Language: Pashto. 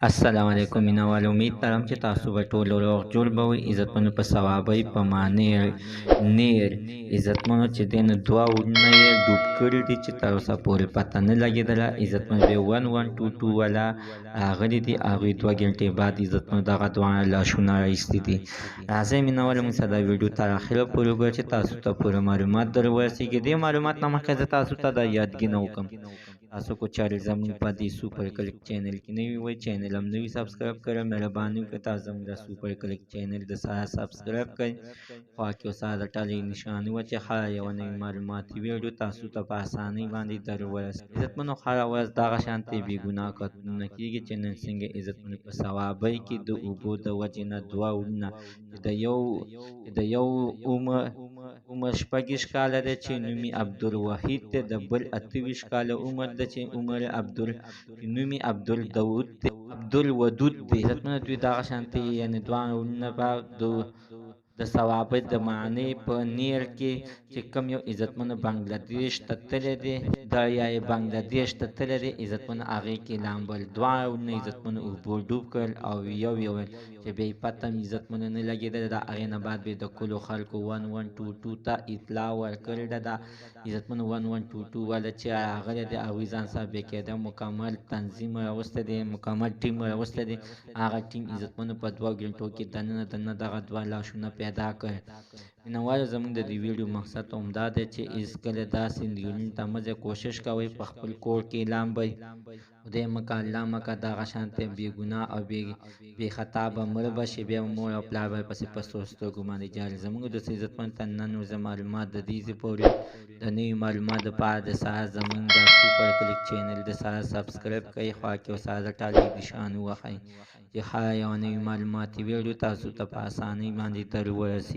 السلام علیکم مینوال امید لرم چې تاسو به ټول روغ جوړ به وئ عزتمنو په ثوابۍ په مانیر نیر عزتمنو چې دی نو دوه ورونه یې ډوب کړي دي چې تر اوسه پورې پته نه لګېدله عزتمنو بیا 1122 والا راغلي دي هغوی 2 ګنټې بعد عزتمنو دغه دواړه لاشونه راایستي دي راځئ مینوالو موږ سره دا ویډیو تر اخره پورې وګورئ چې تاسو ته پوره معلومات در ورسېږي دې معلومات نه مخکې زه تاسو ته دا یادګي نه وکړم تاسو کو چارې زموږ په دې سوپر کلیک چینل کې نوي وئ چینل هم نوي سبسکرایب کړئ مهرباني وکړئ تاسو زموږ د سوپر کلیک چینل د سره سبسکرایب کړئ خوا کې یو سره د ټلۍ نښاني وه چې هره یوه نوې معلوماتي ویډیو تاسو ته په اسانۍ باندې در ورسېږي عزتمنو هره ورځ دغه شانتې بې ګناه کتنونه کېږي چې نن څنګه عزتمنو په ثوابۍ کې د اوبو د وجې نه دوه وروڼه د یو عمر 26 کاله دی چې نوم یې عبدالوحید دی د بل 28 کاله عمر دی چې عمر نوم یې عبدالودود دی عزتمنو دوی دغه شانتې یعنې دواړه وروڼه به د ثوابۍ د معنی په نیر کې چې کوم یو عزتمنو بنګلادیش ته تللی دی دا یا یې بنګلادیش ته تللی دی عزتمنو هغې کې لامبل دواړه وروڼه عزتمنو اوبو ډوب کړل او یو ویل چې بیا یې پته هم عزتمنو نه لګېدله د هغې نه بعد بیا د کلو خلکو 1122 ته اطلاع ورکړې ده دا عزتمنو 1122 والا چې راغلی دی هغوی ځان سره بېقاعده مکمل تنظیم راوستی دی مکمل ټیم راوستی دی هغه ټیم عزتمنو په 2 ګنټو کې دننه دغه دوه لاشونه پیدا کړ مینوالو زموږ د دې ویډیو مقصد همدا دی چې هېڅکله داسې نیولونو ته مه ځئ کوشش کوئ په خپل کور کې لامبئ خدای مکه الله مکه دغه شانتې بې ګناه او بې خطا به مړه به شي بیا به مور او پلار به پسې په سرو سترګو باندې جاري زموږ دوست عزتمند ته نن ورځې معلومات د دې ځای پورې د نوي معلومات دپاره د سهار زموږ د سوپر کلیک چینل د سهار سبسکرایب کړئ خوا کې ورسره د ټالۍ نښان ووهئ چې هره یوه نوې معلوماتي ویډیو تاسو ته په اسانۍ باندې در ورسېږي